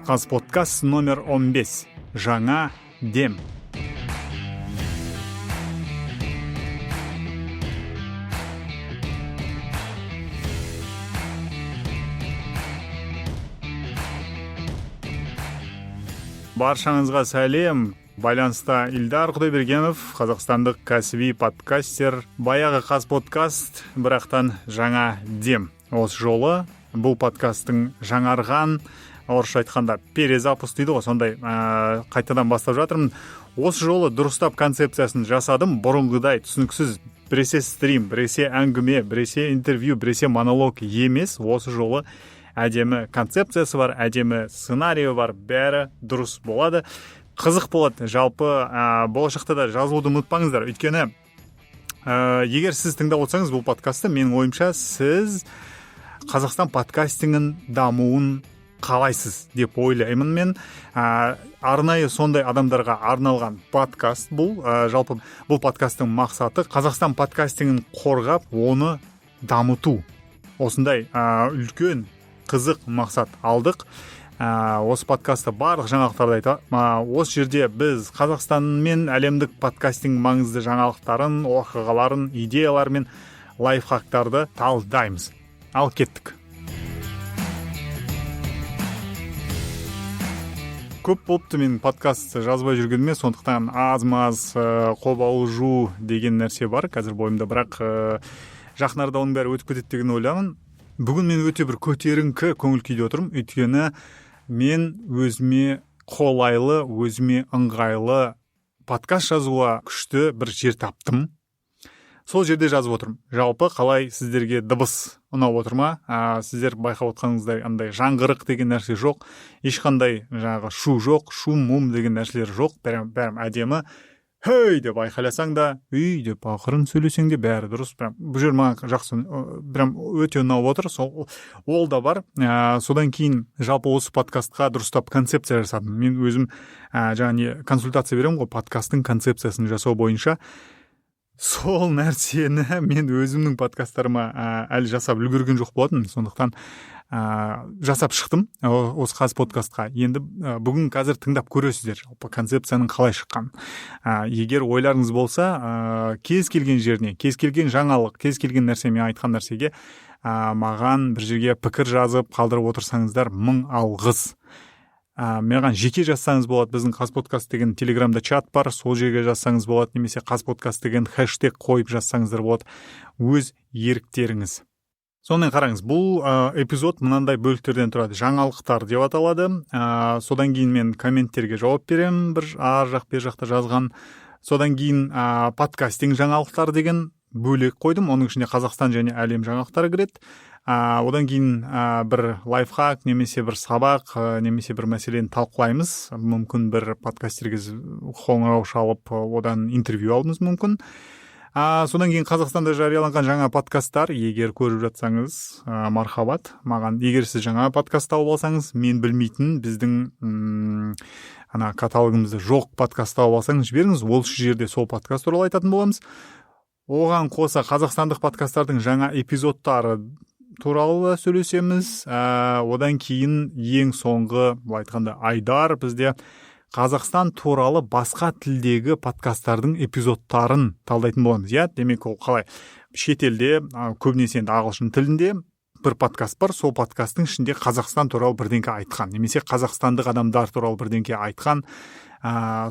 Қазподкаст номер 15. Жаңа дем. Баршаңызға сәлем. Байланыста Ильдар Құдайбергенов, қазақстандық кәсіби подкастер. Баяғы Қазподкаст, бірақтан жаңа дем. Осы жолы бұл подкасттың жаңарған, орысша айтқанда перезапуск дейді ғой, сондай қайтадан бастап жатырмын. Осы жолы дұрыстап концепциясын жасадым. Бұрынғыдай түсініксіз біресе стрим, біресе әңгіме, біресе интервью, біресе монолог емес. Осы жолы әдемі концепциясы бар, әдемі сценарийі бар, бәрі дұрыс болады. Қызық болады. Жалпы болашақта да жазылуды ұмытпаңыздар. Өйткені егер сіз тыңдап отырсаңыз бұл подкастты, менің ойымша сіз Қазақстан подкастингін дамуын қалайсыз деп ойлаймын мен. Арнайы сондай адамдарға арналған подкаст бұл. Жалпы бұл подкасттың мақсаты Қазақстан подкастингін қорғап, оны дамыту. Осындай үлкен қызық мақсат алдық. Осы подкастта барлық жаңалықтарды айтамын. Осы жерде біз Қазақстан мен әлемдік подкастинг маңызды жаңалықтарын, оқиғаларын, идеялар мен лайфхактарды талдаймыз. Ал кеттік. Көп болыпты мен подкаст жазбай жүргеніме, сондықтан аз-маз қобалжу деген нәрсе бар қазір бойымда, бірақ жақын арада оның бәрі өтіп кетеді деген ойлаймын. Бүгін мен өте бір көтеріңкі көңіл күйде отырмын, өйткені мен өзіме қолайлы, өзіме ыңғайлы подкаст жазуға күшті бір жер таптым. Сол жерде жазып отырмын. Жалпы қалай сіздерге дыбыс ұнап отыр ма? Сіздер байқап отқаныңыздай андай жаңғырық деген нәрсе жоқ. Ешқандай жаңағы шу жоқ, шум-мум деген нәрселер жоқ. Бәрім әдемі. Хей деп айқайласаң да, үй деп ақырын сөйлесең де бәрі дұрыс. Бұл жер маған жақсы, өте ұнап отыр. Ол да бар. Содан кейін жалпы осы подкастқа дұрыстап концепция жасадым. Мен өзім жаңа консультация беремін ғой, подкасттың концепциясын жасау бойынша. Сол нәрсені мен өзімнің подкасттарыма әлі жасап үлгерген жоқ болатын, сондықтан жасап шықтым осы Қазподкастқа. Енді бүгін қазір тыңдап көресіздер жалпы концепцияның қалай шыққан. Егер ойларыңыз болса, кез келген жеріне, кез келген жаңалық, кез келген нәрсе, мен айтқан нәрсеге маған бір жерге пікір жазып қалдырып отырсаңыздар, мың алғыс. Маған жеке жазсаңыз болады. Біздің Қазподкаст деген телеграмда чат бар, сол жерге жазсаңыз болады, немесе Қазподкаст деген хэштег қойып жазсаңыздар болады. Өз еріктеріңіз. Сонымен қараңыз, бұл эпизод мынандай бөліктерден тұрады. Жаңалықтар деп аталады. Содан кейін мен комменттерге жауап беремін, бір ар жақ бер жақта жазған. Содан кейін подкастинг жаңалықтар деген бөлек қойдым. Оның ішінде Қазақстан және әлем жаңалықтары кіреді. Одан кейін бір лайфхак, немесе бір сабақ, немесе бір мәселені талқылаймыз. Мүмкін бір подкастерге қоңырау шалып, одан интервью алдыңыз мүмкін. Содан кейін Қазақстанда жарияланған жаңа подкасттар, егер көріп жатсаңыз, мархабат. Маған, егер сіз жаңа подкаст тауып алсаңыз, мен білмейтін біздің каталогымызда жоқ подкаст тауып алсаңыз жіберіңіз, ол жерде сол подкаст туралы айтатын боламыз. Оған қоса қазақстандық подкасттардың жаңа эпизодтары туралы сөйлесеміз. Одан кейін ең соңғы, былай айтқанда, Айдар бізде Қазақстан туралы басқа тілдегі подкасттардың эпизодтарын талдайтын боламыз. Демек ол қалай? Шетелде, көбінесе енді ағылшын тілінде бір подкаст бар, сол подкасттың ішінде Қазақстан туралы бірдеңке айтқан, немесе қазақстандық адамдар туралы бірдеңке айтқан.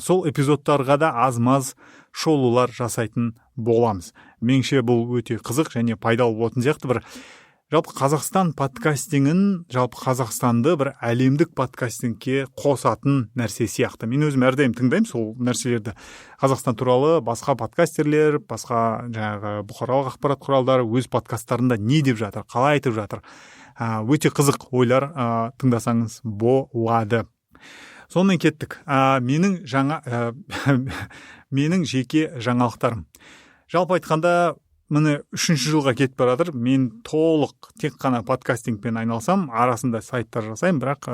Сол эпизодтарға да аз-маз шолулар жасайтын боламыз. Меніңше бұл өте қызық және пайдалы болатын сияқты. Бір жалпы Қазақстан подкастингін, жалпы Қазақстанды бір әлемдік подкастингке қосатын нәрсе сияқты. Мен өзім әрдайым тыңдаймын сол нәрселерді. Қазақстан туралы басқа подкастерлер, басқа жаңағы бұқаралық ақпарат құралдары өз подкасттарында не деп жатыр, қалай айтып жатыр. Өте қызық ойлар тыңдасаңыз болады. Сонымен кеттік. Менің жеке жаңалықтарым. Жалпы айтқанда, міне 3-ші жылға кетіп баратыр. Мен толық тек қана подкастингпен айналсам, арасында сайттар жасаймын, бірақ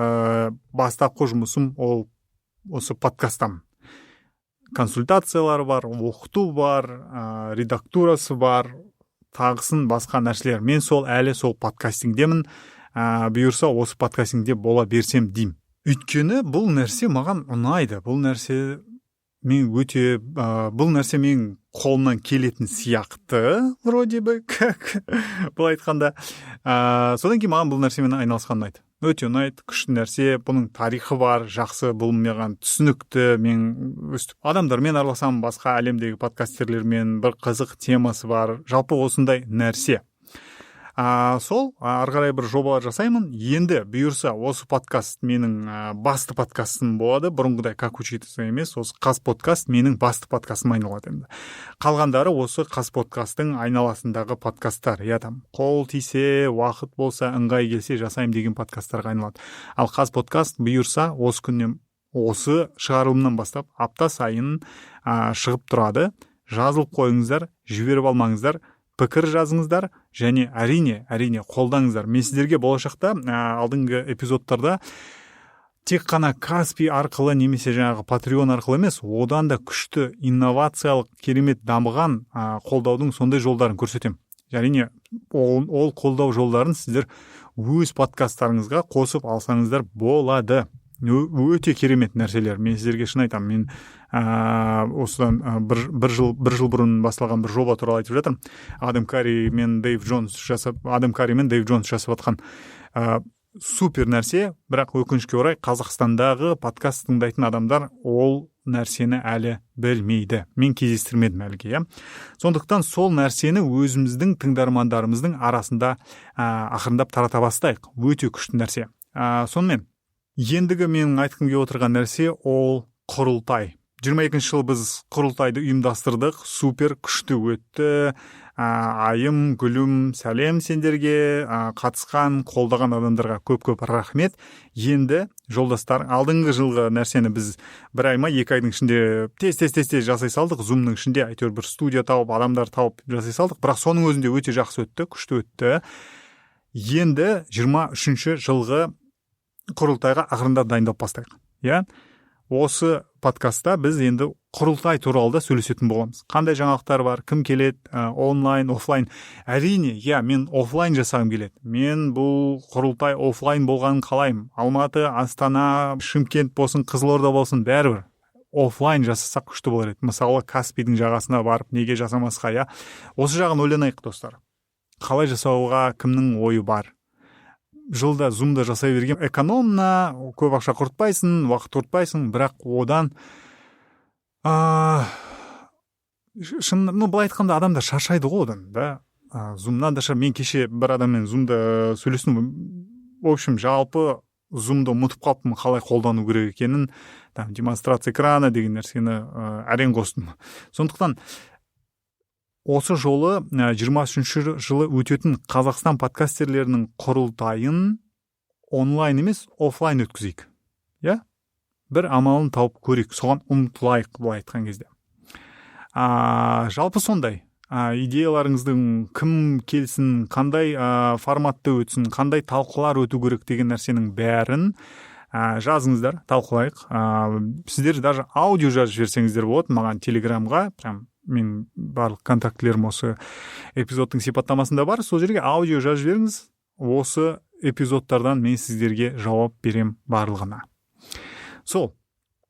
бастапқы жұмысым ол осы подкасттан. Консультациялар бар, оқыту бар, редактурасы бар, тағысын басқа нәрселер. Мен әлі сол подкастингдемін. Бұйырса осы подкастингде бола берсем деймін. Өйткені бұл нәрсе маған ұнайды. Бұл нәрсе менің қолымнан келетін сияқты, вроде бы, как былай айтқанда. Содан кейін маған бұл нәрсемен айналысқан ұнайды. Өте ұнайды, күшті нәрсе, бұның тарихы бар, жақсы, бұл маған түсінікті. Мен өстіп адамдармен араласамын, басқа әлемдегі подкастерлермен, бір қызық темасы бар. Жалпы осындай нәрсе. Сол ары қарай бір жобалар жасаймын. Енді бұйырса осы подкаст менің басты подкастым болады. Бұрынғыдай как учиться емес, осы қаз подкаст менің басты подкастым айналады енді. Қалғандары осы қаз подкасттың айналасындағы подкасттар. Там қол тисе, уақыт болса, ыңғай келсе жасаймын деген подкасттарға айналады. Ал қаз подкаст бұйырса осы күннен, осы шығарылымнан бастап апта сайын шығып тұрады. Жазылып қойыңыздар, жіберіп алмаңыздар. Пікір жазыңыздар және әрине қолдаңыздар. Мен сіздерге болашақта алдыңғы эпизодтарда тек қана Каспи арқылы немесе жаңағы Patreon арқылы емес, одан да күшті инновациялық керемет дамыған қолдаудың сондай жолдарын көрсетемін. Әрине ол қолдау жолдарын сіздер өз подкасттарыңызға қосып алсаңыздар болады. Өте керемет нәрселер. Мен сіздерге шын айтамын. Мен осыдан бір жыл бұрын басталған бір жоба туралы айтып жатырмын. Адам Карри мен Дэйв Джонс жасап жатқан супер нәрсе, бірақ өкінішке орай Қазақстандағы подкаст тыңдайтын адамдар ол нәрсені әлі білмейді. Мен кездестірмедім әліге. Сондықтан сол нәрсені өзіміздің тыңдармандарымыздың арасында ақырындап тарата бастайық. Өте күшті нәрсе. Сонымен ендігі менің айтқым келіп отырған нәрсе ол құрылтай. 22 жылы біз құрылтайды ұйымдастырдық. Супер күшті өтті. Айым, гүлім, сәлем сендерге, қатысқан, қолдаған адамдарға көп рахмет. Енді жолдастар, алдыңғы жылғы нәрсені біз бір ай ма, 2 айдың ішінде тез жасай салдық. Zoom-ның ішінде әйтеуір бір студия тауып, адамдар тауып жасай салдық. Бірақ соның өзінде өте жақсы өтті, күшті өтті. Енді 23 жылғы құрылтайға ақырында дайындап бастайық. Осы подкастта біз енді құрылтай туралы да сөйлесетін боламыз. Қандай жаңалықтар бар, кім келеді, онлайн, офлайн. Әрине, мен офлайн жасағым келеді. Мен бұл құрылтай офлайн болғанын қалаймын. Алматы, Астана, Шымкент болсын, Қызылорда болсын, бәрібір офлайн жасасақ күшті болар еді. Мысалы, Каспийдің жағасына барып, неге жасамасқа, Осы жағын ойланайық, достар. Қалай жасауға кімнің ойы бар? Жылда Zoom-да жасай берген экономна, көп ақша құртпайсың, уақыт құртпайсың, бірақ одан былай айтқанда адамдар шаршайды ғой одан, Zoom-нан да мен кеше бір адаммен Zoom-да сөйлестім. В общем, жалпы Zoom-да ұмытып қалыппын қалай қолдану керек екенін, демонстрация экраны деген нәрсені әрең қостым. Сондықтан осы жолы 23 жылы өтетін Қазақстан подкастерлерінің құрылтайын онлайн емес, офлайн өткізейік. Бір амалын тауып көрейік, соған ұмтылайық, былай айтқан кезде. Жалпы сондай. Идеяларыңыздың кім келсін, қандай форматты өтсін, қандай талқылар өту керек деген нәрсенің бәрін жазыңыздар, талқылайық. Сіздер даже аудио жазып жіберсеңіздер болады маған Телеграмға, мен барлық контактілерім осы эпизодтың сипаттамасында бар. Сол жерге аудио жазып жіберіңіз. Осы эпизодтардан мен сіздерге жауап берем барлығына. Сол,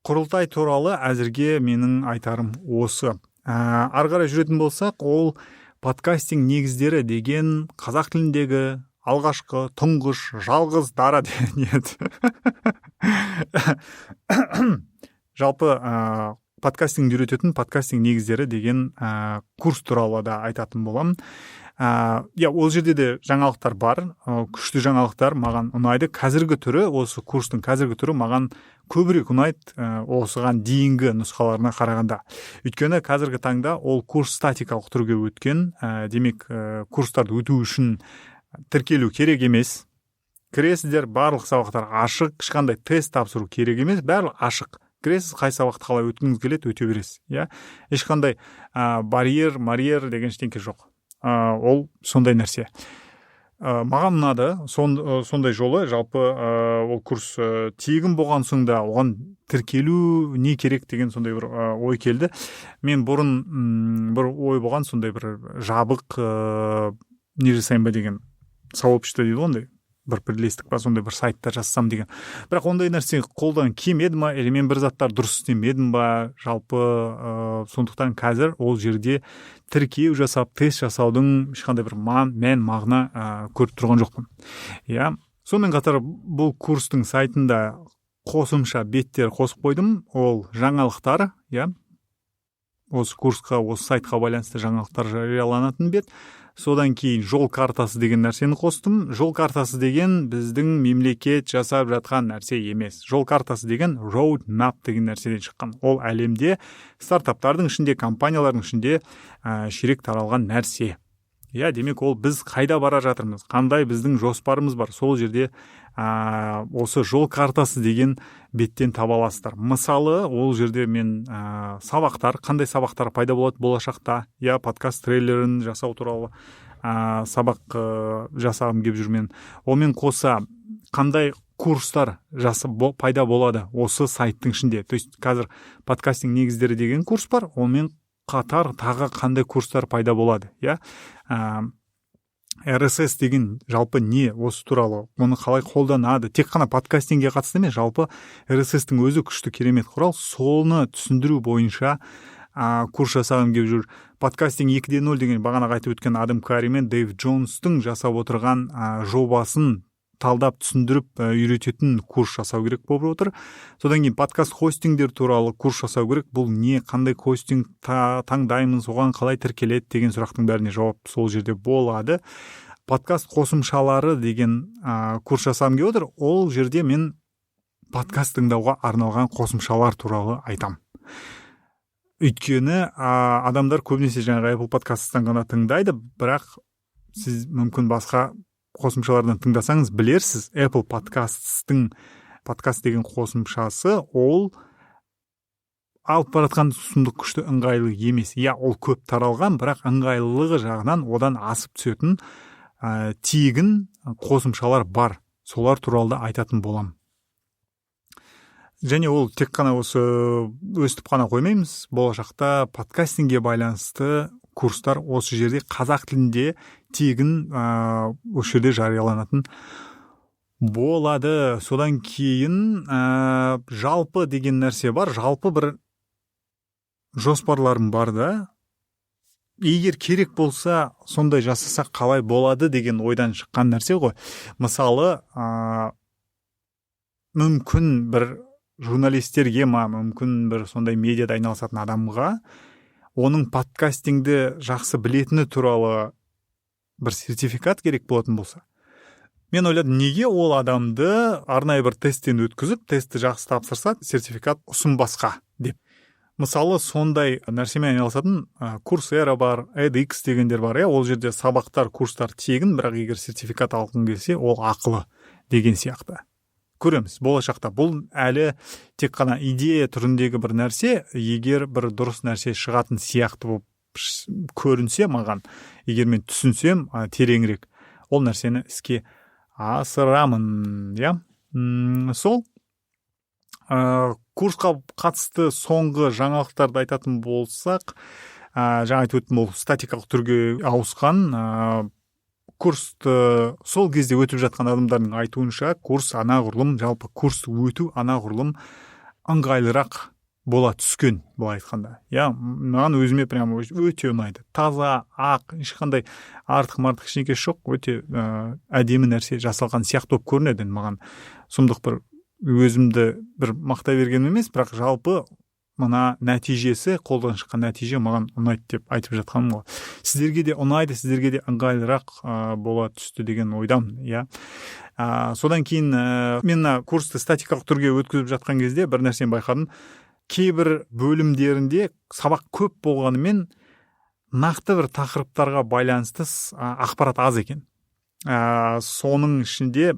құрылтай туралы әзірге менің айтарым осы. Ары қарай жүретін болсақ, ол подкастинг негіздері деген қазақ тіліндегі алғашқы, тұңғыш, жалғыз дара жалпы подкастинг үйрететін подкастинг негіздері деген курс туралы да айтатын болам. Ол жерде де жаңалықтар бар, күшті жаңалықтар маған ұнайды. Қазіргі түрі, осы курстың қазіргі түрі маған көбірек ұнайды осыған дейінгі нұсқаларына қарағанда. Өйткені қазіргі таңда ол курс статикалық түрге өткен, демек курстарды өту үшін тіркелу керек емес. Кіресіздер, барлық сабақтар ашық, ешқандай тест тапсыру керек емес, барлық ашық. Кіресіз, қай сабақты қалай өткіңіз келеді, өте бересіз. Ешқандай барьер деген ештеңе жоқ. Ол сондай нәрсе. Маған ұнады, сондай жолы, жалпы ол курс тегін болған соң да оған тіркелу не керек деген сондай бір ой келді. Мен бұрын бір ой болған, сондай бір жабық не жасайын ба деген сообщество дейді ондай. бір бірлестік па сондай бір сайтта жазсам деген. Бірақ ондай нәрсе қолдан келмеді ма, или мен бір заттар дұрыс істемедім ба, жалпы сондықтан қазір ол жерде тіркеу жасап тест жасаудың ешқандай бір мән мағына көріп тұрған жоқпын. Иә, сонымен қатар бұл курстың сайтында қосымша беттер қосып қойдым. Ол жаңалықтар, иә, осы курсқа, осы сайтқа байланысты жаңалықтар жарияланатын бет. Содан кейін жол картасы деген нәрсені қостым. Жол картасы деген біздің мемлекет жасап жатқан нәрсе емес. Жол картасы деген road map деген нәрседен шыққан. Ол әлемде стартаптардың ішінде, компаниялардың ішінде ширек таралған нәрсе. Иә, демек ол біз қайда бара жатырмыз, қандай біздің жоспарымыз бар, сол жерде осы жол картасы деген беттен таба аласыздар. Мысалы, ол жерде мен сабақтар, қандай сабақтар пайда болады болашақта, иә, подкаст трейлерін жасау туралы сабақ жасағым келіп жүрмен. Онымен қоса қандай курстар пайда болады осы сайттың ішінде. То есть қазір подкастинг негіздері деген курс бар, онымен қатар тағы қандай курстар пайда болады, иә. RSS деген жалпы не, осы туралы, оны қалай қолданады, тек қана подкастингге қатысты емес, жалпы RSS-тің өзі күшті керемет құрал, соны түсіндіру бойынша курс жасағым келіп жүр. Подкастинг 2.0 деген бағана айтып өткен Адам Кари мен Дэйв Джонстың жасап отырған жобасын талдап түсіндіріп үйрететін курс жасау керек болып отыр. Содан кейін подкаст хостингдер туралы курс жасау керек. Бұл не, қандай хостинг таңдаймыз, оған қалай тіркеледі деген сұрақтың бәріне жауап сол жерде болады. Подкаст қосымшалары деген курс жасағым келіп отыр. Ол жерде мен подкаст тыңдауға арналған қосымшалар туралы айтам. Өйткені адамдар көбінесе жаңағы Apple подкасттан ғана тыңдайды, бірақ сіз мүмкін басқа қосымшалардан тыңдасаңыз білерсіз, Apple подкасттың подкаст деген қосымшасы ол алып баратқан сұмдық күшті ыңғайлы емес. Иә, ол көп таралған, бірақ ыңғайлылығы жағынан одан асып түсетін тегін қосымшалар бар. Солар туралы айтатын болам. Және ол тек қана осы өстіп қана қоймаймыз. Болашақта подкастингге байланысты курстар осы жерде қазақ тілінде тегін осы жерде жарияланатын болады. Содан кейін жалпы деген нәрсе бар. Жалпы бір жоспарларым бар да. Егер керек болса, сондай жасасақ қалай болады деген ойдан шыққан нәрсе ғой. Мысалы, мүмкін бір журналистерге мүмкін бір сондай медиада айналысатын адамға оның подкастингді жақсы білетіні туралы бір сертификат керек болатын болса. Мен ойладым, неге ол адамды арнайы бір тесттен өткізіп, тестті жақсы тапсырса, сертификат ұсынбасқа деп. Мысалы, сондай нәрсемен айналысатын Coursera бар, edX дегендер бар, ол жерде сабақтар, курстар тегін, бірақ егер сертификат алғың келсе, ол ақылы деген сияқты. Көреміз болашақта. Бұл әлі тек қана идея түріндегі бір нәрсе, егер бір дұрыс нәрсе шығатын сияқты болып көрінсе маған, егер мен түсінсем тереңірек, ол нәрсені іске асырамын, иә. Сол курсқа қатысты соңғы жаңалықтарды айтатын болсақ, жаңа айтып өттім, ол статикалық түрге ауысқан. Курсты сол кезде өтіп жатқан адамдардың айтуынша, курс анағұрлым, жалпы курс өту анағұрлым ыңғайлырақ бола түскен, былай айтқанда. Я, маған өзіме прямо өте ұнайды. Таза, ақ, ешқандай артық-мартық ештеңе жоқ, өте әдемі нәрсе жасалған сияқты болып көрінеді. Маған сұмдық бір өзімді бір мақтай берген емес, бірақ жалпы мына нәтижесі, қолдан шыққан нәтиже маған ұнайды деп айтып жатқаным ғой. Сіздерге де ұнайды, сіздерге де ыңғайлырақ бола түсті деген ойдам, иә. Содан кейін мен курсты статикалық түрге өткізіп жатқан кезде бір нәрсені байқадым. Кейбір бөлімдерінде сабақ көп болғанымен нақты бір тақырыптарға байланысты ақпарат аз екен. Соның ішінде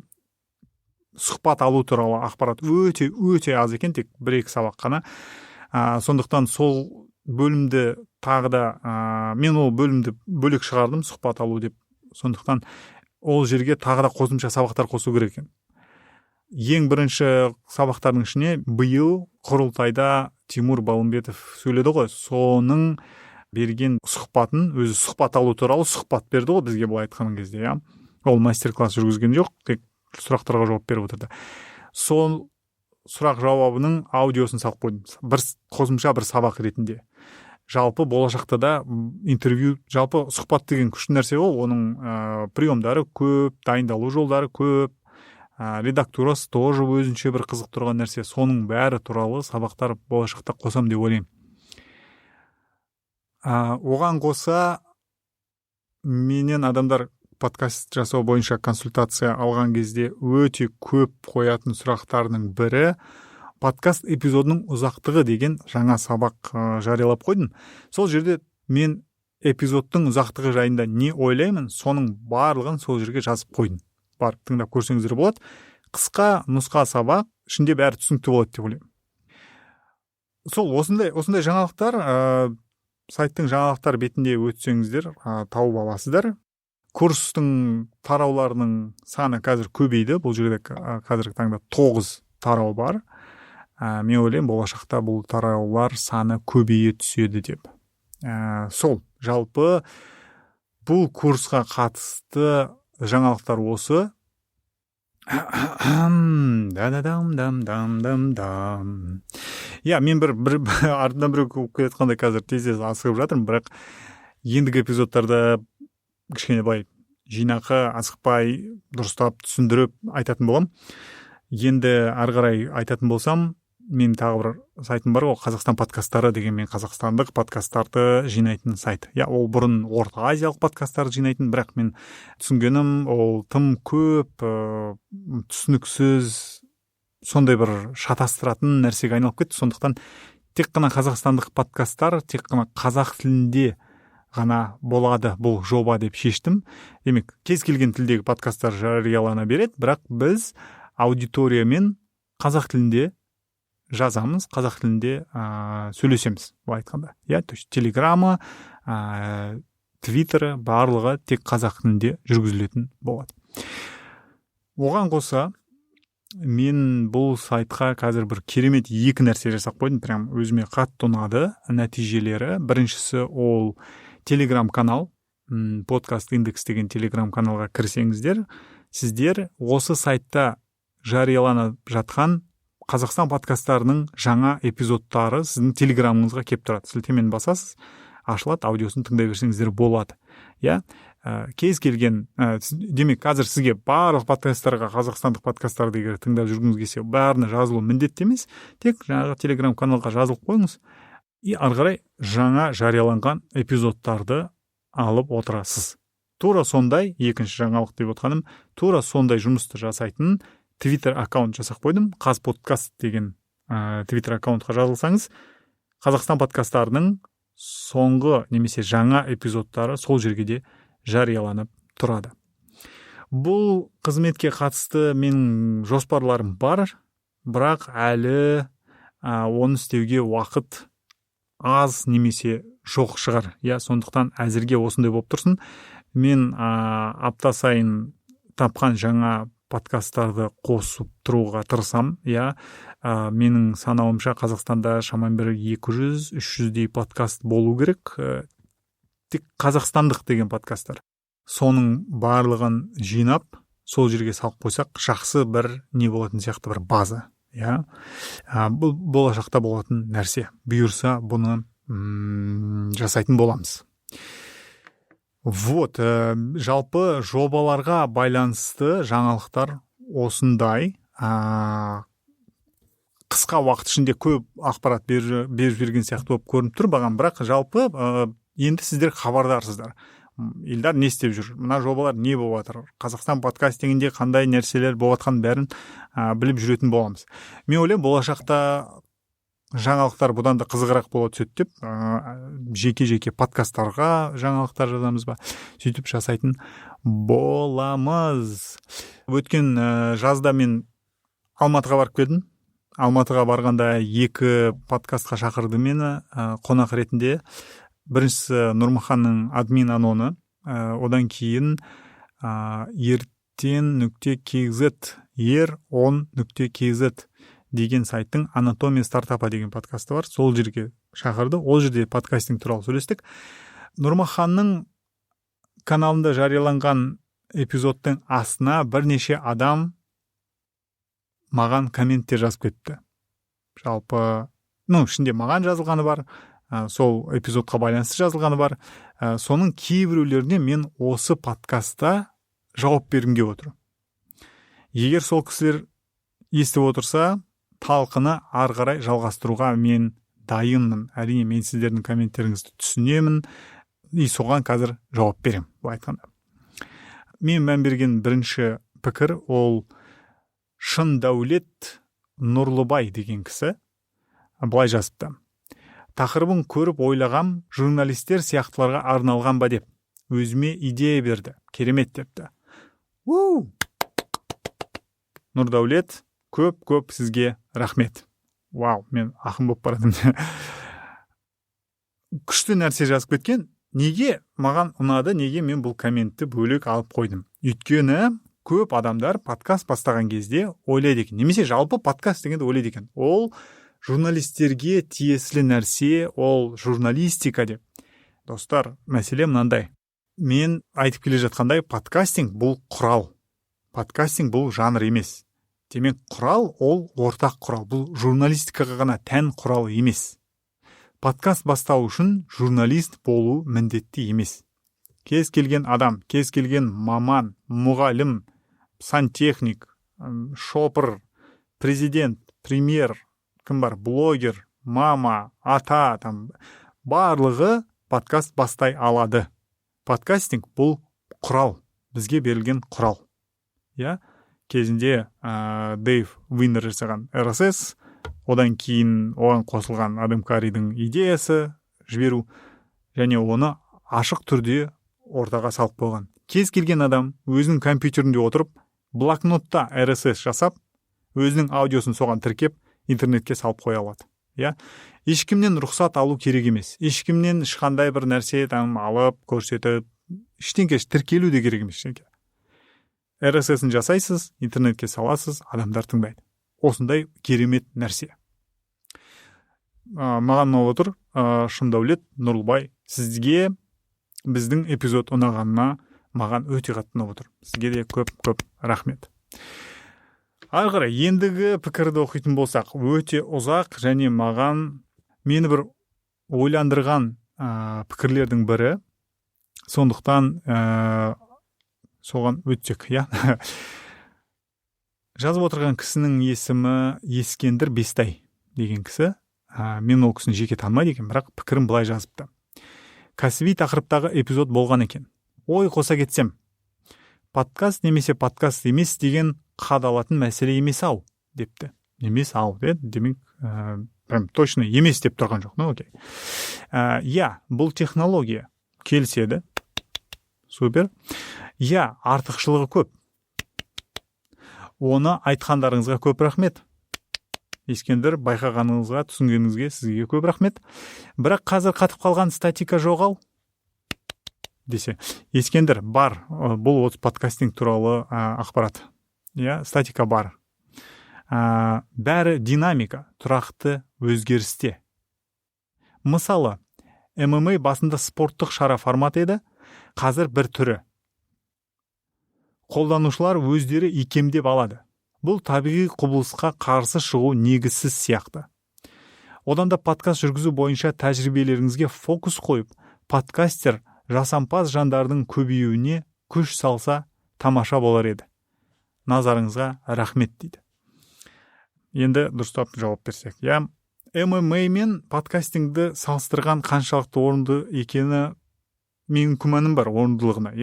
сұхбат алу туралы ақпарат өте аз екен, тек 1-2 сабақ қана. Сондықтан сол бөлімді тағы да, мен ол бөлімді бөлек шығардым, сұхбат алу деп. Сондықтан ол жерге тағы да қосымша сабақтар қосу керек екен. Ең бірінші сабақтардың ішіне биыл құрылтайда Тимур Балымбетов сөйледі ғой, соның берген сұхбатын, өзі сұхбат алу туралы сұхбат берді ғой бізге, былай айтқан кезде, иә. Ол мастер-класс жүргізген жоқ, тек сұрақтарға жауап беріп отырды. Сол сұрақ жауабының аудиосын салып қойдым, қосымша бір сабақ ретінде. Жалпы болашақта да интервью, жалпы сұхбат деген күшті нәрсе ол, оның приемдары көп, дайындалу жолдары көп, редактурасы тоже өзінше бір қызық тұрған нәрсе. Соның бәрі туралы сабақтар болашақта қосам деп ойлаймын. Оған қоса менен адамдар подкаст жасау бойынша консультация алған кезде өте көп қоятын сұрақтарының бірі подкаст эпизодының ұзақтығы деген жаңа сабақ жариялап қойдым. Сол жерде мен эпизодтың ұзақтығы жайында не ойлаймын, соның барлығын сол жерге жазып қойдым. Барып тыңдап көрсеңіздер болады. Қысқа нұсқа сабақ, ішінде бәрі түсінікті болады деп ойлаймын. Сол осындай жаңалықтар сайттың жаңалықтар бетінде өтсеңіздер тауып аласыздар. Курстың тарауларының саны қазір көбейді. Бұл жерде қазіргі таңда 9 тарау бар. Мен ойлаймын, болашақта бұл тараулар саны көбейе түседі деп. Сол, жалпы бұл курсқа қатысты жаңалықтар осы. Мен бір артынан бір келе жатқандай қазір тез асығып жатырмын, бірақ ендігі эпизодтарда кішкене былай жинақы асықпай дұрыстап түсіндіріп айтатын болам. Енді ары қарай айтатын болсам, мен тағы бір сайтым бар, ол Қазақстан подкасттары деген, мен қазақстандық подкасттарды жинайтын сайт. Ол бұрын Орта Азиялық подкасттарды жинайтын, бірақ мен түсінгенім, ол тым көп, түсініксіз, сондай бір шатастыратын нәрсеге айналып кетті. Сондықтан тек қана қазақстандық подкасттар, тек қана қазақ тілінде ғана болады бұл жоба деп шештім. Демек, кез келген тілдегі подкасттар жариялана береді, бірақ біз аудиториямен қазақ тілінде жазамыз, қазақ тілінде сөйлесеміз, бұл айтқанда. То есть телеграмма, твиттері барлығы тек қазақ тілінде жүргізілетін болады. Оған қоса, мен бұл сайтқа қазір бір керемет 2 нәрсе жасап қойдым, прям өзіме қатты ұнады нәтижелері. Біріншісі ол телеграм-канал, подкаст индекс деген телеграм-каналға кірсеңіздер, сіздер осы сайтта жарияланып жатқан Қазақстан подкасттарының жаңа эпизодтары сіздің телеграмыңызға кеп тұрады. Сілтемені басасыз, ашылады, аудиосын тыңдай берсеңіздер болады. Кез келген, демек, қазір сізге барлық подкасттарға, қазақстандық подкасттарды егер тыңдап жүргіңіз келсе, бәріне жазылу міндетті емес, тек жаңағы телеграм-каналға жазылып қойыңыз, ары қарай жаңа жарияланған эпизодтарды алып отырасыз. Тура сондай, екінші жаңалық деп отқаным, тура сондай жұмысты жасайтын Twitter аккаунт жасап қойдым. Қазподкаст деген Twitter аккаунтқа жазылсаңыз, Қазақстан подкасттарының соңғы немесе жаңа эпизодтары сол жерге де жарияланып тұрады. Бұл қызметке қатысты мен жоспарларым бар, бірақ әлі оны істеуге уақыт аз немесе жоқ шығар. Сондықтан әзірге осындай болып тұрсын. Мен апта сайын тапқан жаңа подкасттарды қосып тұруға тырысам. Менің санауымша Қазақстанда шамамен бір 200-300 подкаст болу керек. Тек қазақстандық деген подкасттар. Соның барлығын жинап, сол жерге салып қойсақ, жақсы бір не болатын сияқты, бір база. Бұл болашақта болатын нәрсе. Бұйырса, бұны жасайтын боламыз. Жалпы жобаларға байланысты жаңалықтар осындай. Қысқа уақыт ішінде көп ақпарат беріп берген сияқты болып көрініп тұр, бірақ жалпы енді сіздер хабардарсыздар. Елдар не істеп жүр? Мына жобалар не болып жатыр? Қазақстан подкастингінде қандай нәрселер болып жатқан бәрін біліп жүретін боламыз. Мен ойлаймын, болашақта жаңалықтар бұдан да қызығырақ бола түседі деп, жеке-жеке подкасттарға жаңалықтар жазамыз ба, сөйтіп жасайтын боламыз. Өткен жазда мен Алматыға барып келдім. Алматыға барғанда 2 подкастқа шақырды мені қонақ ретінде. Біріншісі Нұрмаханның админ аноны, одан кейін ертен.kz деген сайттың анатомия стартапа деген подкасты бар. Сол жерге шақырды. Ол жерде подкастинг туралы сөйлестік. Нұрмаханның каналында жарияланған эпизодтың астына бірнеше адам маған комменттер жазып кетті. Жалпы, ішінде маған жазылғаны бар, сол эпизодқа байланысты жазылғаны бар. Соның кейбіреулеріне мен осы подкастта жауап бергім келіп отыр. Егер сол кісілер естіп отырса, талқыны ары қарай жалғастыруға мен дайынмын. Әрине, мен сіздердің комменттеріңізді түсінемін, и соған қазір жауап берем. Былай айтқанда, мен мән берген бірінші пікір ол Шындәулет Нұрлыбай деген кісі былай жазыпты. Тақырыбын көріп ойлағам, журналистер сияқтыларға арналған ба деп, өзіме идея берді. Керемет депті. Нұрдәулет, көп сізге рахмет. Вау, мен ақын болып барадым. Күшті нәрсе жазып кеткен. Неге маған ұнады, неге мен бұл комментті бөлек алып қойдым? Өйткені көп адамдар подкаст бастаған кезде ойлайды екен, немесе жалпы подкаст дегенді ойлайды екен, ол журналистерге тиесілі нәрсе, ол журналистика деп. Достар, мәселе мынандай. Мен айтып келе жатқандай, подкастинг бұл құрал. Подкастинг бұл жанр емес. Демек, құрал ол ортақ құрал. Бұл журналистикаға ғана тән құрал емес. Подкаст бастау үшін журналист болу міндетті емес. Кез келген адам, кез келген маман, мұғалім, сантехник, шопыр, президент, премьер, кім бар, блогер, мама, ата, барлығы подкаст бастай алады. Подкастинг бұл құрал, бізге берілген құрал. Кезінде Дэйв Виннер жасаған RSS, одан кейін оған қосылған Адам Каридің идеясы жіберу, және оны ашық түрде ортаға салып қойған. Кез келген адам өзінің компьютерінде отырып, блокнотта RSS жасап, өзінің аудиосын соған тіркеп, интернетке салып қоя алады. Ешкімнен рұқсат алу керек емес. Ешкімнен ешқандай бір нәрсе алып, көрсетіп, ештеңке тіркелу де керек емес. RSS-ін жасайсыз, интернетке саласыз, адамдар тыңдайды. Осындай керемет нәрсе. Маған ұнап отыр, Шындәулет Нұрлыбай, сізге біздің эпизод ұнағанына маған өте қатты ұнап отыр. Сізге де көп рахмет. Ары қарай, ендігі пікірді оқитын болсақ, өте ұзақ және мені бір ойландырған пікірлердің бірі. Сондықтан соған өтсек, жазып отырған кісінің есімі Ескендір Бестай деген кісі. Мен ол кісіні жеке танымайды екен, бірақ пікірін былай жазыпты. Кәсіби тақырыптағы эпизод болған екен. Ой, қоса кетсем, подкаст немесе подкаст емес деген қадалатын мәселе емес ау, депті. Емес ау, демек, прям точно емес деп тұрған жоқ. Окей. Бұл технология келіседі. Супер. Артықшылығы көп. Оны айтқандарыңызға көп рахмет. Ескендір, байқағаныңызға, түсінгеніңізге сізге көп рахмет. Бірақ қазір қатып қалған статика жоқ ау десе. Ескендір, бар. Бұл подкастинг туралы ақпарат. Статика бар. Бәрі динамика, тұрақты өзгерісте. Мысалы, ММА басында спорттық шара формат еді, қазір бір түрі. Қолданушылар өздері икемдеп алады. Бұл табиғи құбылысқа қарсы шығу негізсіз сияқты. Одан да подкаст жүргізу бойынша тәжірибелеріңізге фокус қойып, подкастер жасампаз жандардың көбеюіне күш салса тамаша болар еді. Назарыңызға рахмет дейді. Енді дұрыстап жауап берсек. ММА мен подкастингді салыстырған қаншалықты орынды екені менің күмәнім бар орындылығына.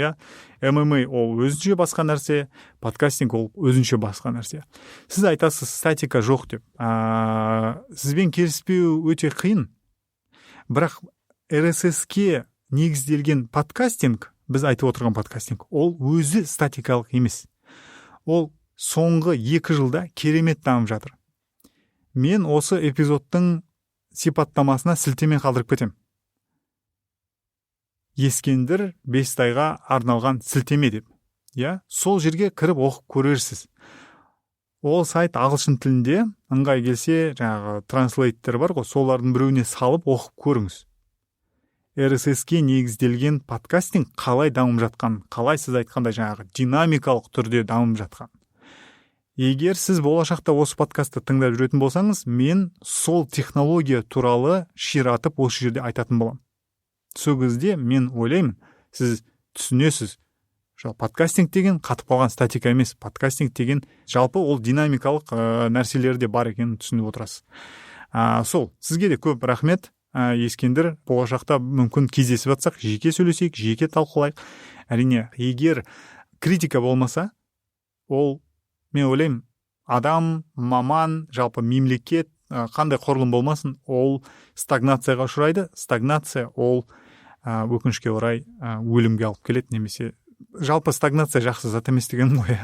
ММА ол өзінше басқа нәрсе, подкастинг ол өзінше басқа нәрсе. Сіз айтасыз, статика жоқ деп. Сізбен келіспеу өте қиын. Бірақ RSS-ке негізделген подкастинг, біз айтып отырған подкастинг, ол өзі статикалық емес. Ол соңғы 2 жылда керемет дамып жатыр. Мен осы эпизодтың сипаттамасына сілтеме қалдырып кетем. Ескендір Бестайға арналған сілтеме деп. Сол жерге кіріп оқып көрерсіз. Ол сайт ағылшын тілінде, ыңғай келсе, транслейттер бар ғой, солардың біреуіне салып оқып көріңіз. RSS-ке негізделген подкастинг қалай дамып жатқан, қалай сіз айтқандай динамикалық түрде дамып жатқан. егер сіз болашақта осы подкастты тыңдап жүретін болсаңыз, мен сол технология туралы ширатып осы жерде айтатын боламын. Сол кезде мен ойлаймын, сіз түсінесіз, подкастинг деген қатып қалған статика емес, подкастинг деген жалпы ол динамикалық нәрселер де бар екенін түсініп отырасыз. Сол, сізге де көп рахмет. Ескендір, болашақта мүмкін кездесіп жатсақ, жеке сөйлесейік, жеке талқылайық. Әрине, егер критика болмаса, ол, мен ойлаймын, адам, маман, жалпы мемлекет, қандай құрылым болмасын, ол стагнацияға ұшырайды. Стагнация ол өкінішке орай өлімге алып келеді, немесе жалпы стагнация жақсы зат емес деген ғой.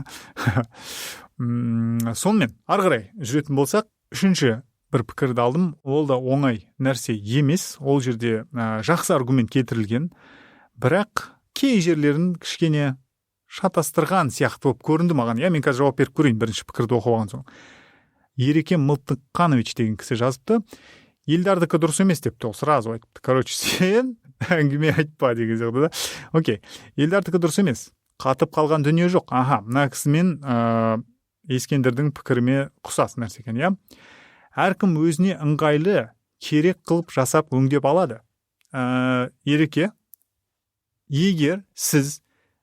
Сонымен ары қарай жүретін болсақ, үшінші бір пікірді алдым. Ол да оңай нәрсе емес. Ол жерде жақсы аргумент келтірілген, бірақ кей жерлерін кішкене шатастырған сияқты болып көрінді маған. Мен қазір жауап беріп көрейін, бірінші пікірді оқып алған соң. Ереке Мылтықанович деген кісі жазыпты. Елдардікі дұрыс емес депті, ол сразу айтыпты. Короче, сен әңгіме айтпа деген сияқты да. Окей, елдардікі дұрыс емес. Қатып қалған дүние жоқ. Мына кісімен Ескендірдің пікіріме құсас нәрсе екен, иә. Әркім өзіне ыңғайлы керек қылып жасап өңдеп алады. Ереке, егер сіз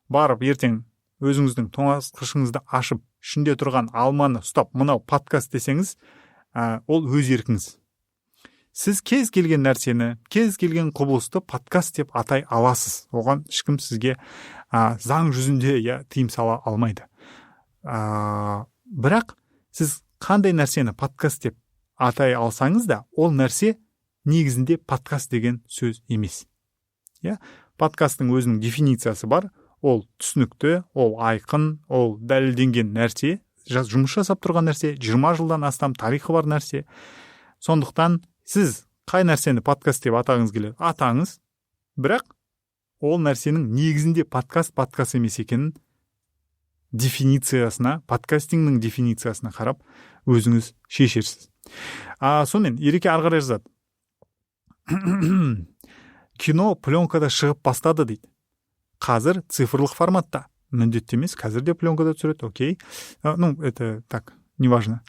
барып ертең өзіңіздің тоңазытқышыңызды ашып, ішінде тұрған алманы ұстап, мынау подкаст десеңіз, ол өз еркіңіз. Сіз кез келген нәрсені, кез келген құбылысты подкаст деп атай аласыз. Оған ешкім сізге заң жүзінде тыйым сала алмайды. Бірақ сіз қандай нәрсені подкаст деп атай алсаңыз да, ол нәрсе негізінде подкаст деген сөз емес. Подкасттың өзінің дефинициясы бар. Ол түсінікті, ол айқын, ол дәлелденген нәрсе, жұмыс жасап тұрған нәрсе, 20 жылдан астам тарихы бар нәрсе. Сондықтан сіз қай нәрсені подкаст деп атағыңыз келеді, атаңыз, бірақ ол нәрсенің негізінде подкаст емес екенін дефинициясына, подкастингнің дефинициясына қарап өзіңіз шешерсіз. Сонымен Ереке ары қарай жазады. Кино пленкада шығып бастады дейді. Қазір цифрлық форматта. Міндетті емес, қазір де пленкада түсіреді, окей. Это так, неважно.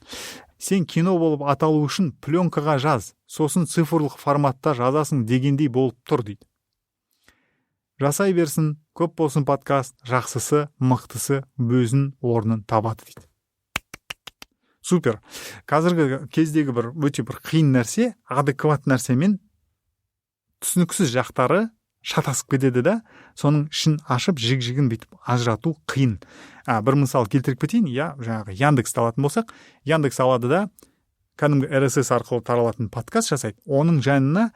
Сен кино болып аталу үшін пленкаға жаз, сосын цифрлық форматта жазасың дегендей болып тұр дейді. Жасай берсін, көп болсын подкаст, жақсысы, мықтысы өзін орнын табады дейді. Супер. Қазіргі кездегі өте бір қиын нәрсе, адекват нәрсемен түсініксіз жақтары шатасып кетеді да, соның ішін ашып жік-жігін бүйтіп ажырату қиын. Бір мысал келтіріп кетейін, жаңағы Яндексті алатын болсақ, Яндекс алады да, кәдімгі RSS арқылы таралатын подкаст жасайды. Оның жанына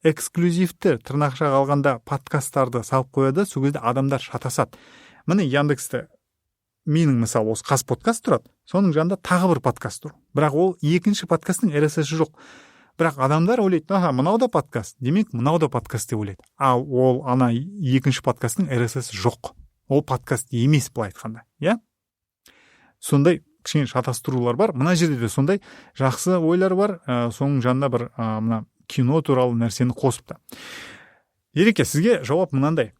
эксклюзивті тырнақша қалғанда подкасттарды салып қояды, сол кезде адамдар шатасады. Міне Яндексті менің мысалы осы қас подкаст тұрады, соның жанында тағы бір подкаст тұр. Бірақ ол екінші подкасттың RSS-і жоқ. Бірақ адамдар ойлайды, мынау да подкаст, демек мынау да подкаст деп ойлайды. Ол екінші подкасттың RSS жоқ. Ол подкаст емес былай айтқанда, Сондай кішкене шатастырулар бар. Мына жерде де сондай жақсы ойлар бар. Соның жанында бір мына кино туралы нәрсені қосыпты. Ереке, сізге жауап мынандай.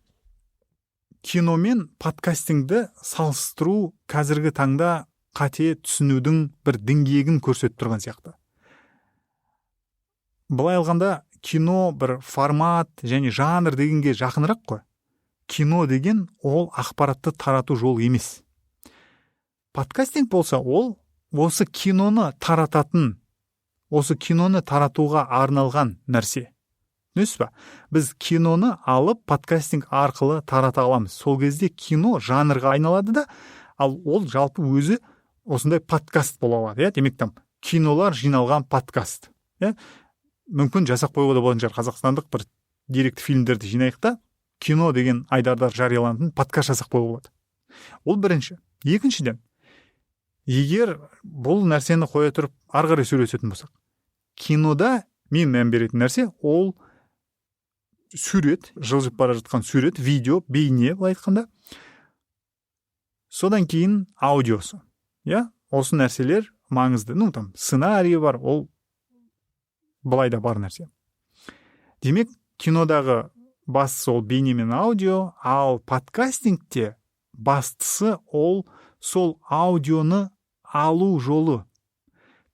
Кино мен подкастингді салыстыру қазіргі таңда қате түсінудің бір деңгейін көрсетіп тұрған сияқты. Былай алғанда кино бір формат және жанр дегенге жақынырақ қой. Кино деген ол ақпаратты тарату жол емес. Подкастинг болса ол осы киноны тарататын, осы киноны таратуға арналған нәрсе. Түсінесіз ба? Біз киноны алып подкастинг арқылы тарата аламыз. Сол кезде кино жанрға айналады да, ал ол жалпы өзі осындай подкаст бола алады. Демек там кинолар жиналған подкаст. Мүмкін жасақ қоюға да болатын шығар, қазақстандық бір деректі фильмдерді жинайық та, кино деген айдарда жарияланатын подкаст жасақ қоюға болады. Ол бірінші. Екіншіден, егер бұл нәрсені қоя тұрып ары қарай сөйлесетін болсақ, кинода мен мән беретін нәрсе ол сурет, жылжып бара жатқан сурет, видео, бейне былай айтқанда. Содан кейін аудиосы. Осы нәрселер маңызды. Сценарий бар, ол былай да бар нәрсе. Демек, кинодағы бастысы ол бейне мен аудио, ал подкастингте бастысы ол сол аудионы алу жолы.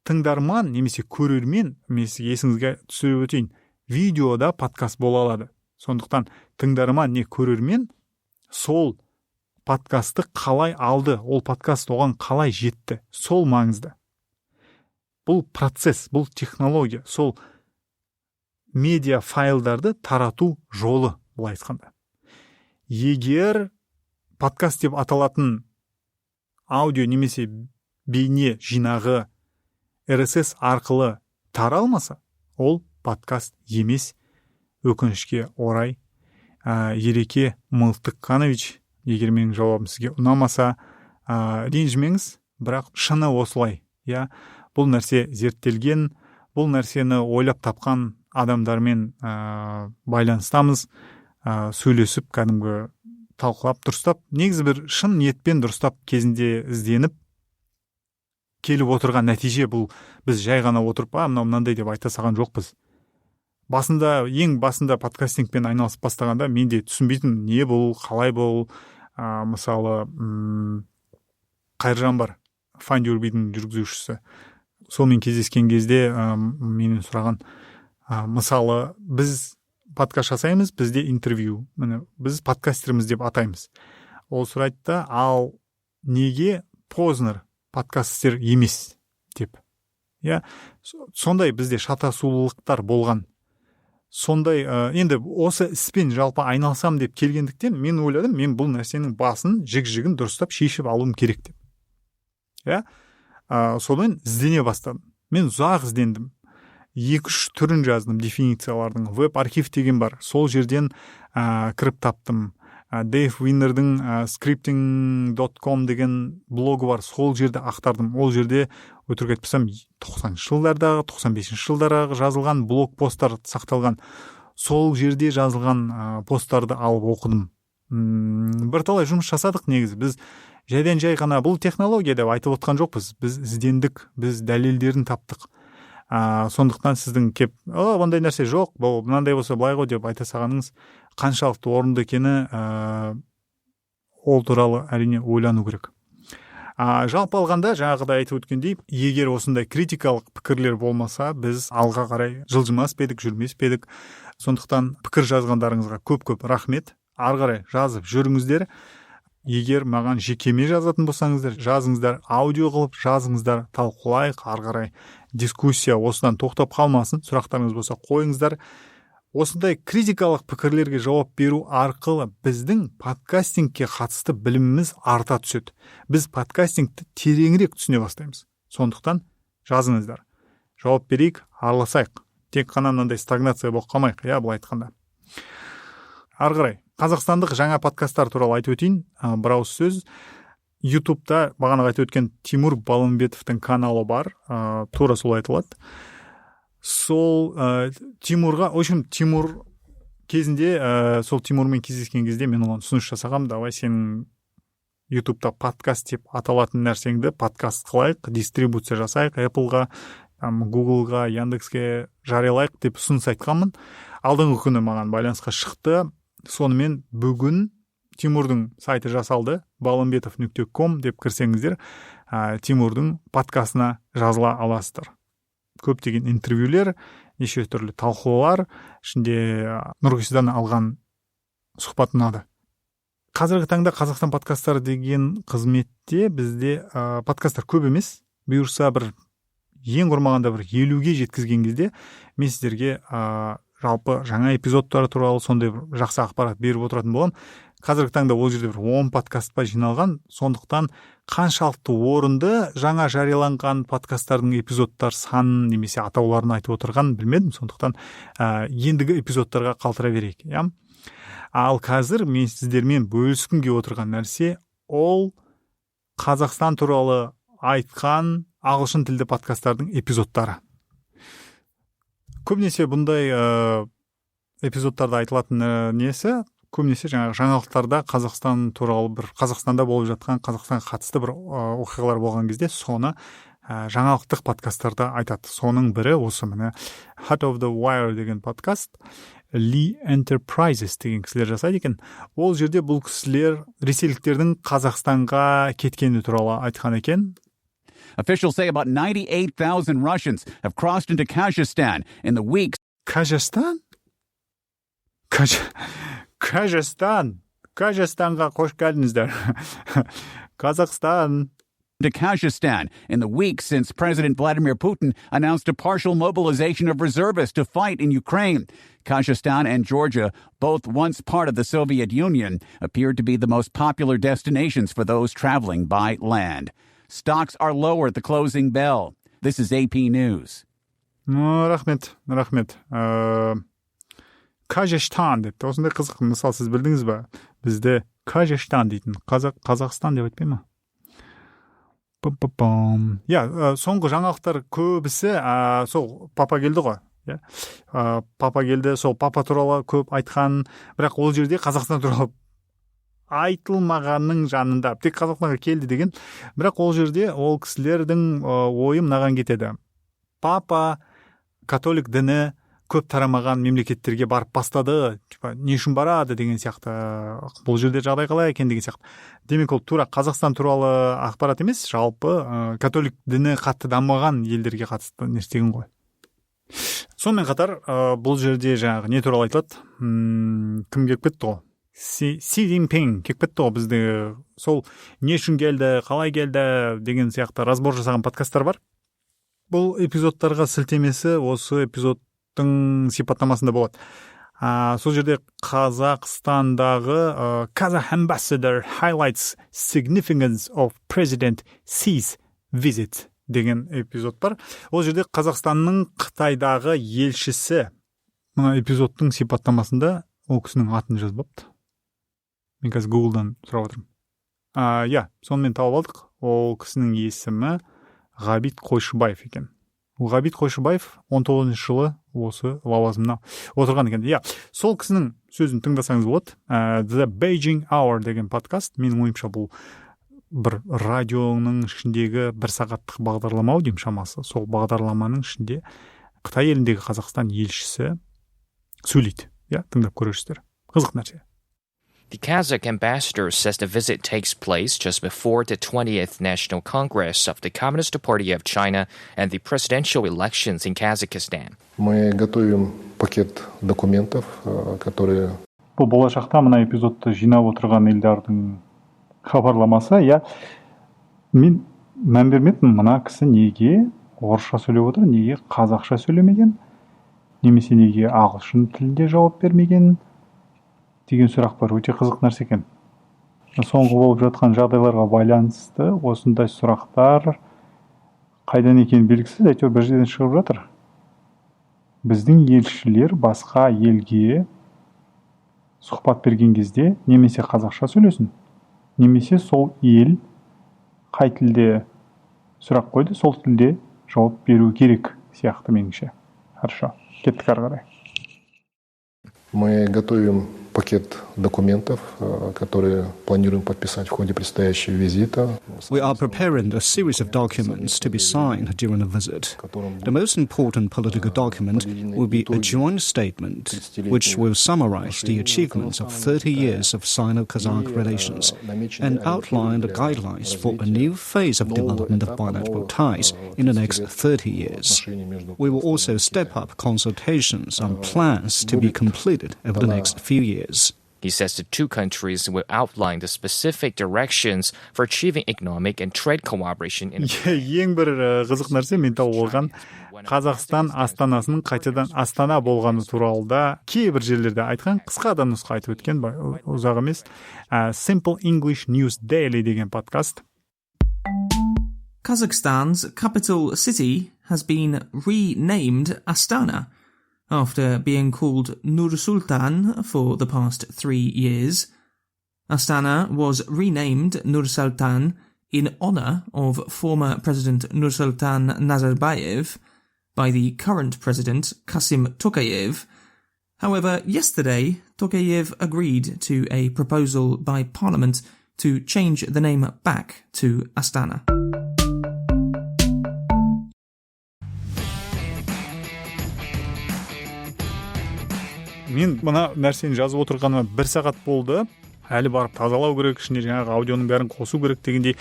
Тыңдарман немесе көрермен, мен есіңізге түсіріп өтейін, видеода подкаст бола алады. Сондықтан тыңдарман не көрермен сол подкастты қалай алды, ол подкаст оған қалай жетті, сол маңызды. Бұл процесс, бұл технология, сол медиа файлдарды тарату жолы, былай айтқанда. Егер подкаст деп аталатын аудио немесе бейне жинағы RSS арқылы таралмаса, ол подкаст емес. Өкінішке орай. Ереке Мылтыққанович, егер менің жауабым сізге ұнамаса, ренжімеңіз, бірақ шыны осылай. Бұл нәрсе зерттелген, бұл нәрсені ойлап тапқан адамдармен байланыстамыз, сөйлесіп, кәдімгі талқылап, дұрыстап, негізі бір шын ниетпен дұрыстап кезінде ізденіп келіп отырған нәтиже. Бұл біз жай ғана отырып, мынандай деп айта салған жоқпыз. Ең басында подкастингпен айналысып бастағанда мен де түсінбейтін, не бұл, қалай бұл. Мысалы, Қайыржан бар, Find Your Beat'ің жүргізушісі. Сонымен кездескен кезде менен сұраған, мысалы, біз подкаст жасаймыз, бізде интервью, біз подкастеріміз деп атаймыз. Ол сұрайды, ал неге Познер подкастер емес деп. Сондай бізде шатасулықтар болған. Сондай, енді осы іспен жалпы айналсам деп келгендіктен мен ойладым, мен бұл нәрсенің басын, жік-жігін дұрыстап шешіп алуым керек деп. Содан іздене бастадым. Мен ұзақ іздендім. 2-3 түрін жаздым, дефинициялардың. Веб-архив деген бар. Сол жерден кіріп таптым. Дэйв Виннердің scripting.com деген блогы бар. Сол жерде ақтардым. Ол жерде өтірік айтпасам 90-шы жылдардағы, 95-ші жылдардағы жазылған блог посттар сақталған. Сол жерде жазылған посттарды алып оқыдым. Бірталай жұмыс жасадық негізі. Біз жайдан жай ғана бұл технология деп айтып отқан жоқпыз. Біз іздендік, біз дәлелдерін таптық. Сондықтан сіздің кеп, ондай нәрсе жоқ, бұл мынандай болса былай ғой деп айта салғаныңыз қаншалықты орынды екені ол туралы әрине ойлану керек. Жалпы алғанда, жаңағыда айтып өткендей, егер осындай критикалық пікірлер болмаса, біз алға қарай жылжымас педік, жүрмес педік. Сондықтан пікір жазғандарыңызға көп-көп рахмет. Ары қарай жазып жүріңіздер. Егер маған жекеме жазатын болсаңыздар, жазыңыздар, аудио қылып жазыңыздар, талқылайық, ары қарай дискуссия осыдан тоқтап қалмасын. Сұрақтарыңыз болса қойыңыздар. Осындай критикалық пікірлерге жауап беру арқылы біздің подкастингке қатысты біліміміз арта түседі. Біз подкастингті тереңірек түсіне бастаймыз. Сондықтан жазыңыздар. Жауап берейік, араласайық. Тек қана мынандай стагнация болып қалмайық, былай айтқанда. Ары қарай қазақстандық жаңа подкасттар туралы айтып өтейін. Бір ауыз сөз. YouTube'да бағана айтып өткен Тимур Балымбетовтың каналы бар. Тура сол айтылады. Сол Тимурға, Тимур кезінде, сол Тимурмен кездескен кезде мен оған ұсыныс жасағам, давай сенің YouTube'да подкаст деп аталатын нәрсеңді подкаст қылайық, дистрибуция жасайық, Apple'ға, Google'ға, Яндекске жариялайық деп ұсыныс айтқанмын. Алдыңғы күні маған байланысқа шықты. Сонымен бүгін Тимурдың сайты жасалды, balumbetov.com деп кірсеңіздер, Тимурдың подкастына жазыла аласыздар. Көптеген интервьюлер, неше түрлі талқылаулар, ішінде Нұрғисадан алған сұхбат ұнады. Қазіргі таңда Қазақстан подкасттары деген қызметте бізде подкасттар көп емес. Бұйырса ең құрмағанда 50-ге жеткізген кезде мен сіздерге жалпы жаңа эпизодтары туралы сондай жақсы ақпарат беріп отыратын болам. Қазіргі таңда ол жерде 10 подкастқа жиналған, сондықтан қаншалықты орынды жаңа жарияланған подкасттардың эпизодтар санын немесе атауларын айтып отырған білмедім, сондықтан ендігі эпизодтарға қалтыра берейік. Ал қазір мен сіздермен бөліскім келіп отырған нәрсе ол Қазақстан туралы айтқан ағылшын тілді подкасттардың эпизодтары. Көбінесе бұндай эпизодтарда айтылатын несі, көбінесе жаңалықтарда Қазақстан туралы Қазақстанда болып жатқан, Қазақстанға қатысты оқиғалар болған кезде соны жаңалықтық подкасттарда айтады. Соның бірі осы міне Heart of the Wire деген подкаст, Lee Enterprises деген кісілер жасайды екен. Ол жерде бұл кісілер ресейліктердің Қазақстанға кеткені туралы айтқан екен. Officials say about 98,000 Russians have crossed into Kazakhstan in the weeks Kazakhstan? Kazakhstanға қош келдіңіздер. Kazakhstan. to Kazakhstan in the weeks since President Vladimir Putin announced a partial mobilization of reservists to fight in Ukraine. Kazakhstan and Georgia, both once part of the Soviet Union, appeared to be the most popular destinations for those traveling by land. Stocks are lower at the closing bell. This is AP News. Рахмет. Kazakhstan депті. Осындай қызық мысал сіз білдіңіз ба? Бізде Kazakhstan дейтін. Қазақстан деп айтпай ма? Соңғы жаңалықтар көбісі сол папа келді ғой. Папа келді, сол папа туралы көп айтқан, бірақ ол жерде Қазақстан туралы айтылмағанның жанында. Тек Қазақстанға келді деген, бірақ ол жерде ол кісілердің ойы мынаған кетеді. Папа католик діні көп тарамаған мемлекеттерге барып бастады, не үшін барады деген сияқты, бұл жерде жағдай қалай екен деген сияқты. Демек ол тура Қазақстан туралы ақпарат емес, жалпы католик діні қатты дамыған елдерге қатысты нәрсеген ғой. Сонымен қатар бұл жерде жаңағы не туралы айтылады? Кім келіп кетті ғой? Си Цзиньпин келіп кетті ғой бізде. Сол не үшін келді, қалай келді деген сияқты разбор жасаған подкасттар бар. Бұл эпизодтарға сілтемесі осы эпизодтың сипаттамасында болады. Сол жерде Қазақстандағы Kazakh Ambassador highlights significance of President Xi's visit деген эпизод бар. Ол жерде Қазақстанның Қытайдағы елшісі мына эпизодтың сипаттамасында ол кісінің атын жазбапты. Мен қазір Google-дан сұрап отырмын. Сонымен тауып алдық. Ол кісінің есімі Ғабит Қойшыбаев екен. Ғабит Қойшыбаев 19 жылы осы лауазымда отырған екен. Сол кісінің сөзін тыңдасаңыз болады. The Beijing Hour деген подкаст, менің ойымша бұл бір радионың ішіндегі бір сағаттық бағдарлама деймін шамасы. Сол бағдарламаның ішінде Қытай еліндегі Қазақстан елшісі сөйлейді. Тыңдап көрерсіздер. Қызық нәрсе. The Kazakh ambassador says the visit takes place just before the 20th National Congress of the Communist Party of China and the presidential elections in Kazakhstan. Мы готовим пакет документов, которые... Бұл болашақта мына эпизодты жинап отырған елдердің хабарламасы. Мен мән бермедім, мына кісі неге орысша сөйлеп отыр, неге қазақша сөйлемеген, немесе неге ағылшын тілінде жауап бермеген деген сұрақ бар. Өте қызық нәрсе екен. Соңғы болып жатқан жағдайларға байланысты осындай сұрақтар қайдан екені белгісіз, әйтеуір бір жерден шығып жатыр. Біздің елшілер басқа елге сұхбат берген кезде немесе қазақша сөйлесін, немесе сол ел қай тілде сұрақ қойды, сол тілде жауап беру керек сияқты меніңше. Хорошо, кеттік ары қарай. Мы готовим пакет документов, которые планируем подписать в ходе предстоящего визита. We are preparing a series of documents to be signed during the visit. The most important political document will be a joint statement which will summarize the achievements of 30 years of Sino-Kazakh relations and outline the guidelines for a new phase of development of bilateral ties in the next 30 years. We will also step up consultations on plans to be completed over the next few years. He says the two countries will outline the specific directions for achieving economic and trade cooperation. Ең бір қызық нәрсе мен тауып алған Қазақстан астанасының қайтадан Астана болғаны туралы да кейбір жерлерде айтқан, қысқа да нұсқа айтып өткен, ұзақ емес. Simple English News Daily деген подкаст. Kazakhstan's capital city has been renamed Astana after being called Nur-Sultan for the past 3 years. Astana was renamed Nur-Sultan in honor of former President Nursultan Nazarbayev by the current president Kasim Tokayev. However, yesterday, Tokayev agreed to a proposal by parliament to change the name back to Astana. Мен мына нәрсені жазып отырғаныма 1 сағат болды. әлі барып тазалау керек, ішіне жаңағы аудионың бәрін қосу керек дегендей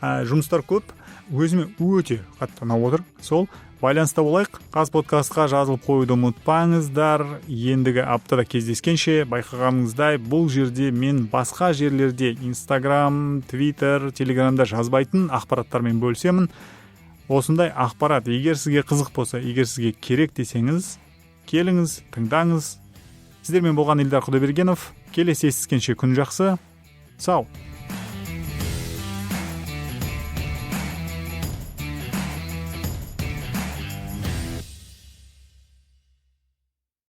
жұмыстар көп. Өзіме өте қатты ұнап отыр. Сол байланыста болайық. Қазподкастқа жазылып қоюды ұмытпаңыздар. Ендігі аптада кездескенше, байқағаныңыздай бұл жерде мен басқа жерлерде Instagram, Twitter, Telegramда жазбайтын ақпараттармен бөлісемін. Осындай ақпарат егер сізге қызық болса, егер сізге керек десеңіз, келіңіз, тыңдаңыз. Сіздермен болған Ильдар Құдайбергенов. Келесі естіскенше күн жақсы. Сау.